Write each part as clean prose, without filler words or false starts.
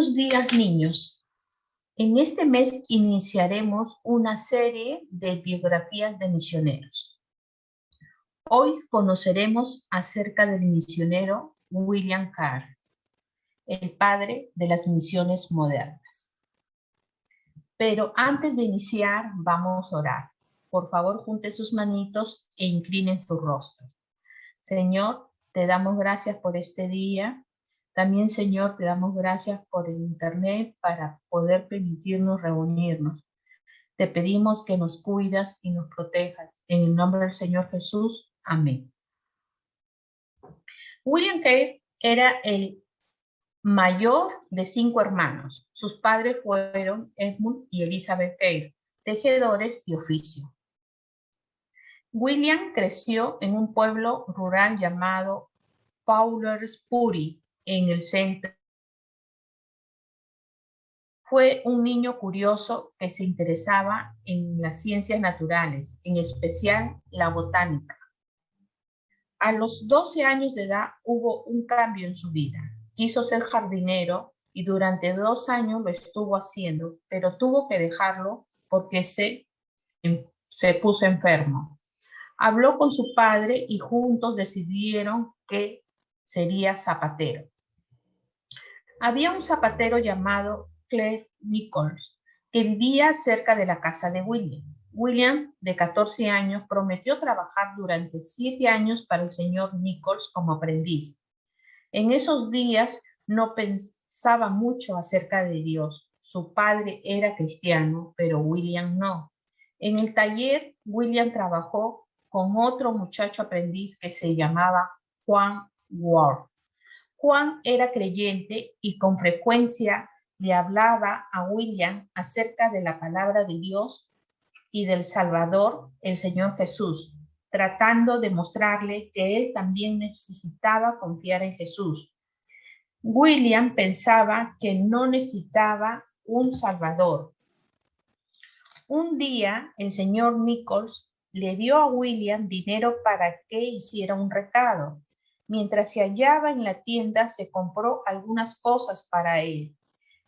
Buenos días, niños. En este mes iniciaremos una serie de biografías de misioneros. Hoy conoceremos acerca del misionero William Carey, el padre de las misiones modernas. Pero antes de iniciar, vamos a orar. Por favor, junten sus manitos e inclinen su rostro. Señor, te damos gracias por este día. También, Señor, te damos gracias por el internet para poder permitirnos reunirnos. Te pedimos que nos cuidas y nos protejas. En el nombre del Señor Jesús. Amén. William Carey era el mayor de 5 hermanos. Sus padres fueron Edmund y Elizabeth Carey, tejedores de oficio. William creció en un pueblo rural llamado Fowlersbury, en el centro. Fue un niño curioso que se interesaba en las ciencias naturales, en especial la botánica. A los 12 años de edad hubo un cambio en su vida. Quiso ser jardinero y durante 2 años lo estuvo haciendo, pero tuvo que dejarlo porque se puso enfermo. Habló con su padre y juntos decidieron que sería zapatero. Había un zapatero llamado Clegg Nichols que vivía cerca de la casa de William. William, de 14 años, prometió trabajar durante 7 años para el señor Nichols como aprendiz. En esos días no pensaba mucho acerca de Dios. Su padre era cristiano, pero William no. En el taller, William trabajó con otro muchacho aprendiz que se llamaba Juan Ward. Juan era creyente y con frecuencia le hablaba a William acerca de la palabra de Dios y del Salvador, el Señor Jesús, tratando de mostrarle que él también necesitaba confiar en Jesús. William pensaba que no necesitaba un Salvador. Un día, el señor Nichols le dio a William dinero para que hiciera un recado. Mientras se hallaba en la tienda, se compró algunas cosas para él,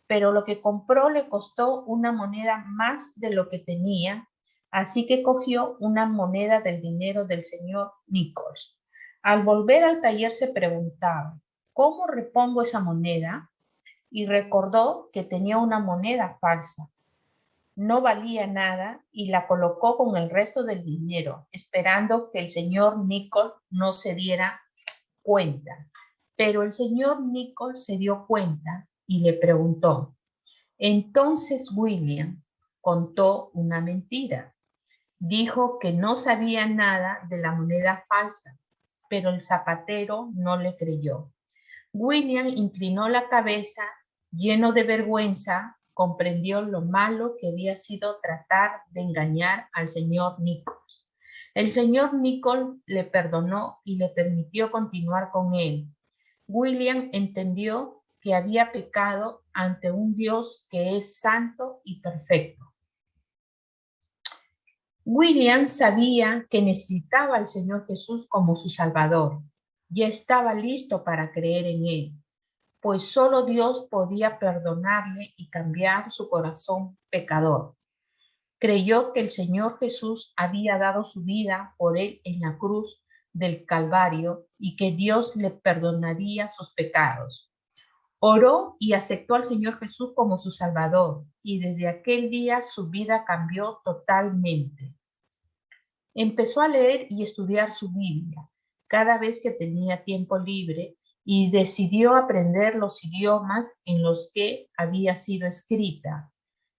pero lo que compró le costó una moneda más de lo que tenía, así que cogió una moneda del dinero del señor Nichols. Al volver al taller se preguntaba, ¿cómo repongo esa moneda? Y recordó que tenía una moneda falsa. No valía nada y la colocó con el resto del dinero, esperando que el señor Nichols no se diera cuenta. Pero el señor Nichols se dio cuenta y le preguntó. Entonces William contó una mentira. Dijo que no sabía nada de la moneda falsa, pero el zapatero no le creyó. William inclinó la cabeza, lleno de vergüenza, comprendió lo malo que había sido tratar de engañar al señor Nichols. El señor Nichols le perdonó y le permitió continuar con él. William entendió que había pecado ante un Dios que es santo y perfecto. William sabía que necesitaba al Señor Jesús como su Salvador. Ya estaba listo para creer en él, pues solo Dios podía perdonarle y cambiar su corazón pecador. Creyó que el Señor Jesús había dado su vida por él en la cruz del Calvario y que Dios le perdonaría sus pecados. Oró y aceptó al Señor Jesús como su Salvador, y desde aquel día su vida cambió totalmente. Empezó a leer y estudiar su Biblia cada vez que tenía tiempo libre y decidió aprender los idiomas en los que había sido escrita.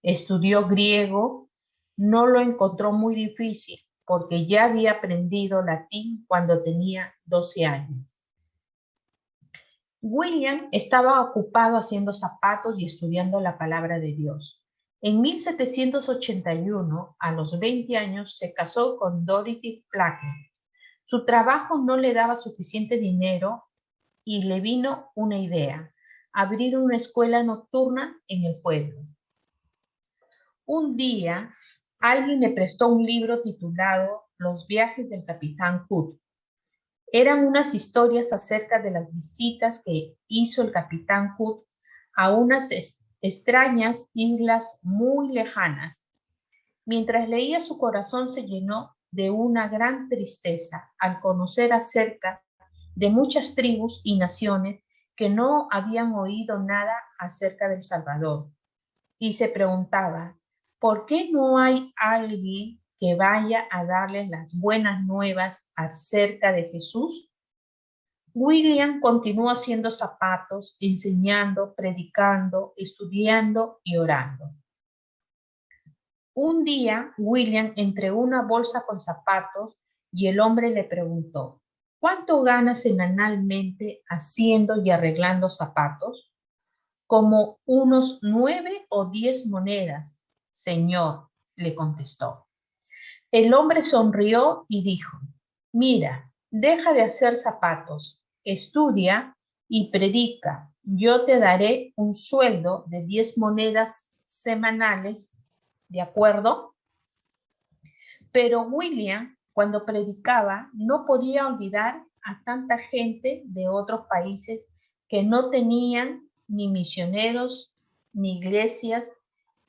Estudió griego, no lo encontró muy difícil porque ya había aprendido latín cuando tenía 12 años. William estaba ocupado haciendo zapatos y estudiando la palabra de Dios. En 1781, a los 20 años, se casó con Dorothy Plackett. Su trabajo no le daba suficiente dinero y le vino una idea: abrir una escuela nocturna en el pueblo. Un día, alguien le prestó un libro titulado Los viajes del Capitán Hood. Eran unas historias acerca de las visitas que hizo el Capitán Hood a unas extrañas islas muy lejanas. Mientras leía, su corazón se llenó de una gran tristeza al conocer acerca de muchas tribus y naciones que no habían oído nada acerca del Salvador. Y se preguntaba, ¿por qué no hay alguien que vaya a darles las buenas nuevas acerca de Jesús? William continuó haciendo zapatos, enseñando, predicando, estudiando y orando. Un día, William entregó una bolsa con zapatos y el hombre le preguntó, ¿cuánto ganas semanalmente haciendo y arreglando zapatos? Como unos 9 o 10 monedas, señor, le contestó. El hombre sonrió y dijo, mira, deja de hacer zapatos, estudia y predica. Yo te daré un sueldo de 10 monedas semanales, ¿de acuerdo? Pero William, cuando predicaba, no podía olvidar a tanta gente de otros países que no tenían ni misioneros ni iglesias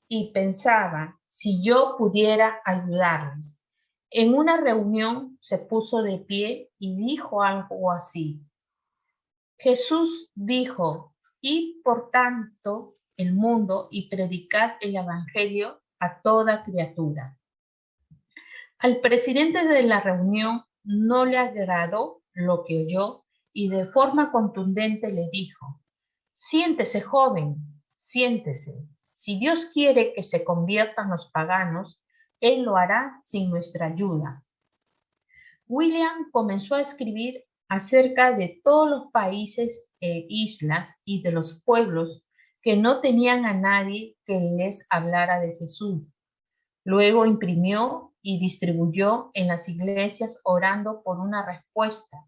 y pensaba si yo pudiera ayudarles. En una reunión se puso de pie y dijo algo así. Jesús dijo, id por tanto el mundo y predicad el evangelio a toda criatura. Al presidente de la reunión no le agradó lo que oyó y de forma contundente le dijo, siéntese, joven, siéntese. Si Dios quiere que se conviertan los paganos, Él lo hará sin nuestra ayuda. William comenzó a escribir acerca de todos los países e islas y de los pueblos que no tenían a nadie que les hablara de Jesús. Luego imprimió y distribuyó en las iglesias orando por una respuesta.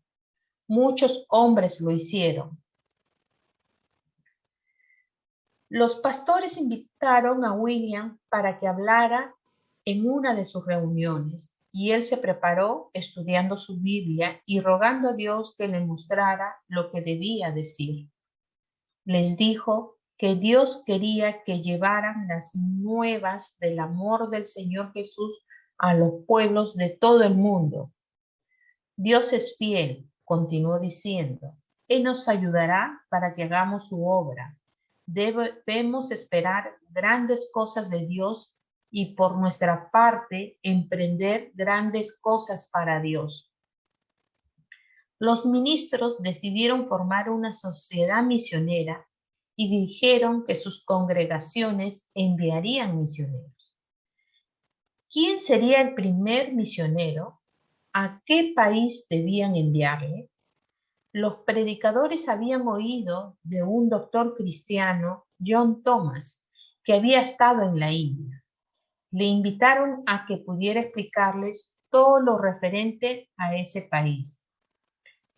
Muchos hombres lo hicieron. Los pastores invitaron a William para que hablara en una de sus reuniones y él se preparó estudiando su Biblia y rogando a Dios que le mostrara lo que debía decir. Les dijo que Dios quería que llevaran las nuevas del amor del Señor Jesús a los pueblos de todo el mundo. Dios es fiel, continuó diciendo. Él nos ayudará para que hagamos su obra. Debemos esperar grandes cosas de Dios y por nuestra parte emprender grandes cosas para Dios. Los ministros decidieron formar una sociedad misionera y dijeron que sus congregaciones enviarían misioneros. ¿Quién sería el primer misionero? ¿A qué país debían enviarle? Los predicadores habían oído de un doctor cristiano, John Thomas, que había estado en la India. Le invitaron a que pudiera explicarles todo lo referente a ese país.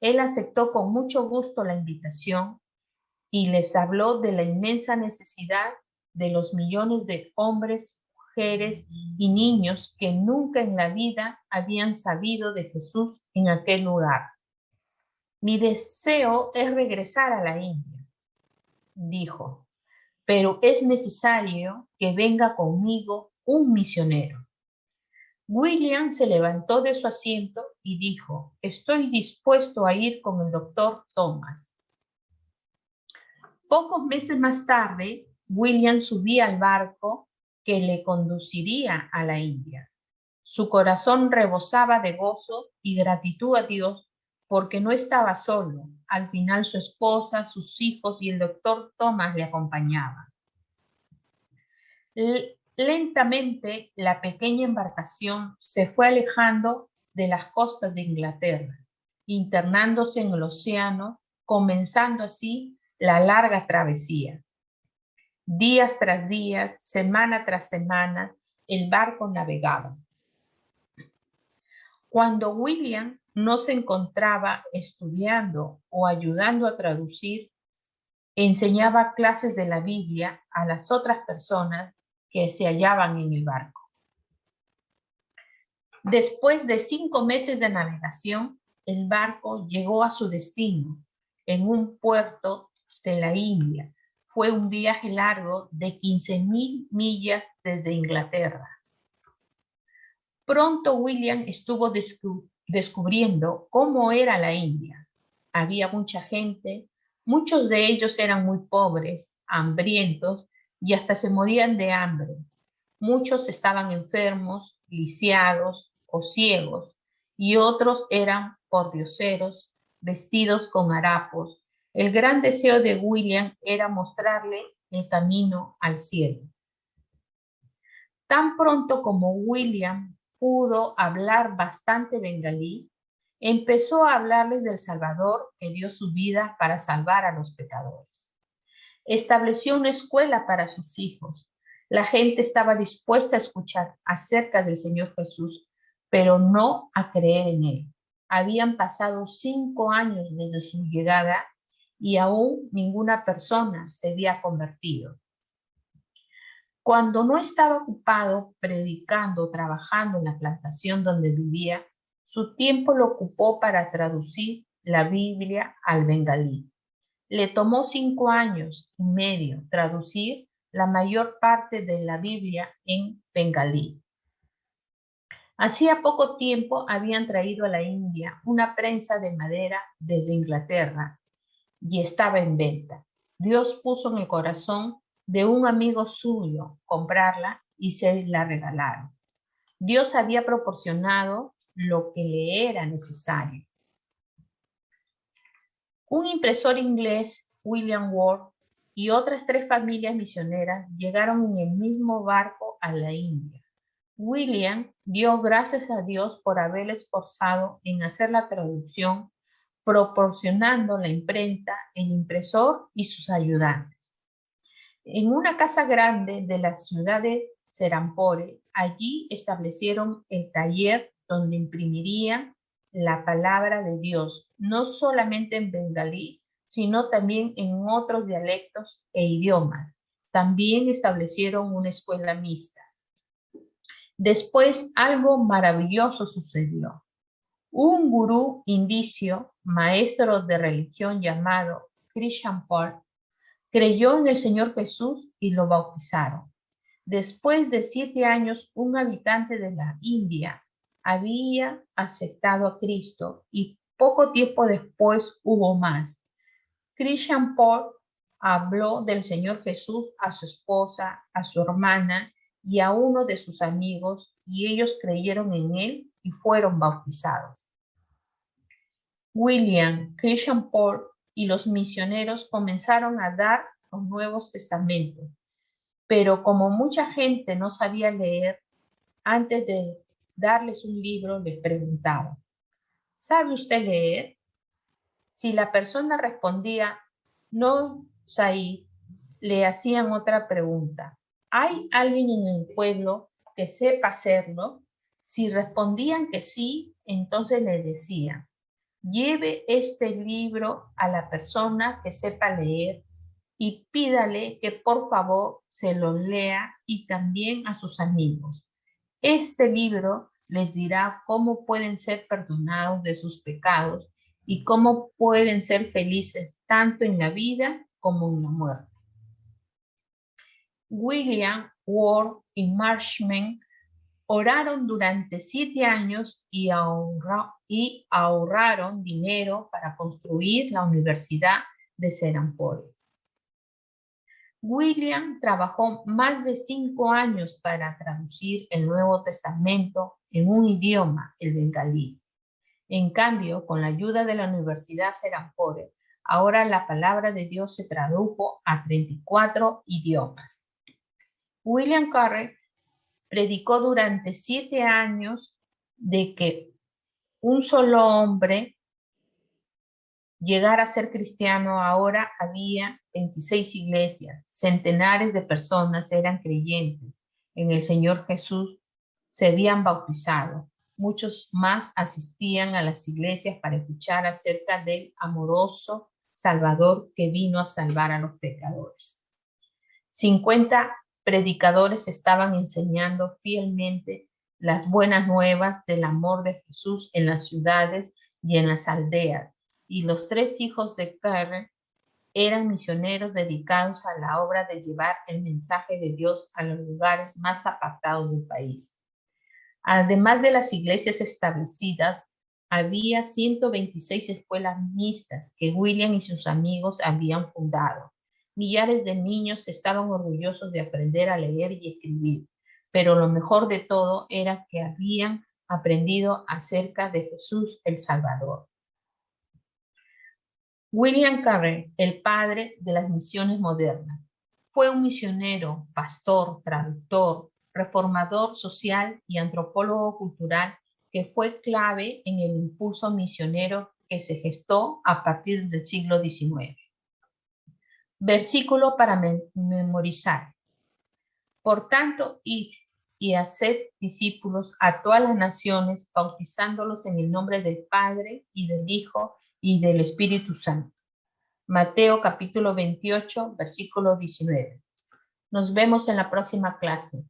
Él aceptó con mucho gusto la invitación y les habló de la inmensa necesidad de los millones de hombres, mujeres y niños que nunca en la vida habían sabido de Jesús en aquel lugar. Mi deseo es regresar a la India, dijo, pero es necesario que venga conmigo un misionero. William se levantó de su asiento y dijo, estoy dispuesto a ir con el doctor Thomas. Pocos meses más tarde, William subía al barco que le conduciría a la India. Su corazón rebosaba de gozo y gratitud a Dios porque no estaba solo. Al final su esposa, sus hijos y el doctor Thomas le acompañaban. Lentamente la pequeña embarcación se fue alejando de las costas de Inglaterra, internándose en el océano, comenzando así la larga travesía. Días tras días, semana tras semana, el barco navegaba. Cuando William no se encontraba estudiando o ayudando a traducir, enseñaba clases de la Biblia a las otras personas que se hallaban en el barco. Después de 5 meses de navegación, el barco llegó a su destino, en un puerto de la India, fue un viaje largo de 15.000 millas desde Inglaterra. Pronto William estuvo descubriendo cómo era la India. Había mucha gente, muchos de ellos eran muy pobres, hambrientos y hasta se morían de hambre. Muchos estaban enfermos, lisiados o ciegos, y otros eran pordioseros, vestidos con harapos. El gran deseo de William era mostrarle el camino al cielo. Tan pronto como William pudo hablar bastante bengalí, empezó a hablarles del Salvador que dio su vida para salvar a los pecadores. Estableció una escuela para sus hijos. La gente estaba dispuesta a escuchar acerca del Señor Jesús, pero no a creer en él. Habían pasado 5 años desde su llegada y aún ninguna persona se había convertido. Cuando no estaba ocupado predicando o trabajando en la plantación donde vivía, su tiempo lo ocupó para traducir la Biblia al bengalí. Le tomó 5 años y medio traducir la mayor parte de la Biblia en bengalí. Hacía poco tiempo habían traído a la India una prensa de madera desde Inglaterra y estaba en venta. Dios puso en el corazón de un amigo suyo comprarla y se la regalaron. Dios había proporcionado lo que le era necesario. Un impresor inglés, William Ward, y otras 3 familias misioneras llegaron en el mismo barco a la India. William dio gracias a Dios por haber esforzado en hacer la traducción, proporcionando la imprenta, el impresor y sus ayudantes. En una casa grande de la ciudad de Serampore, allí establecieron el taller donde imprimirían la palabra de Dios, no solamente en bengalí, sino también en otros dialectos e idiomas. También establecieron una escuela mixta. Después, algo maravilloso sucedió. Un gurú indicio, maestro de religión llamado Krishan Paul, creyó en el Señor Jesús y lo bautizaron. Después de 7 años, un habitante de la India había aceptado a Cristo y poco tiempo después hubo más. Krishan Paul habló del Señor Jesús a su esposa, a su hermana y a uno de sus amigos, y ellos creyeron en él y fueron bautizados. William, Krishan Paul y los misioneros comenzaron a dar los Nuevos Testamentos, pero como mucha gente no sabía leer, antes de darles un libro les preguntaban: ¿sabe usted leer? Si la persona respondía: no, Said, le hacían otra pregunta: ¿hay alguien en el pueblo que sepa hacerlo? Si respondían que sí, entonces le decían: lleve este libro a la persona que sepa leer y pídale que por favor se lo lea, y también a sus amigos. Este libro les dirá cómo pueden ser perdonados de sus pecados y cómo pueden ser felices tanto en la vida como en la muerte. William, Ward y Marshman oraron durante 7 años y ahorraron dinero para construir la Universidad de Serampore. William trabajó más de 5 años para traducir el Nuevo Testamento en un idioma, el bengalí. En cambio, con la ayuda de la Universidad Serampore, ahora la palabra de Dios se tradujo a 34 idiomas. William Carey predicó durante 7 años de que un solo hombre llegara a ser cristiano. Ahora había 26 iglesias, centenares de personas eran creyentes en el Señor Jesús, se habían bautizado. Muchos más asistían a las iglesias para escuchar acerca del amoroso Salvador que vino a salvar a los pecadores. 50 predicadores estaban enseñando fielmente las buenas nuevas del amor de Jesús en las ciudades y en las aldeas. Y los 3 hijos de Carey eran misioneros dedicados a la obra de llevar el mensaje de Dios a los lugares más apartados del país. Además de las iglesias establecidas, había 126 escuelas mixtas que William y sus amigos habían fundado. Millares de niños estaban orgullosos de aprender a leer y escribir, pero lo mejor de todo era que habían aprendido acerca de Jesús el Salvador. William Carey, el padre de las misiones modernas, fue un misionero, pastor, traductor, reformador social y antropólogo cultural que fue clave en el impulso misionero que se gestó a partir del siglo XIX. Versículo para memorizar. Por tanto, id y haced discípulos a todas las naciones, bautizándolos en el nombre del Padre y del Hijo y del Espíritu Santo. Mateo capítulo 28, versículo 19. Nos vemos en la próxima clase.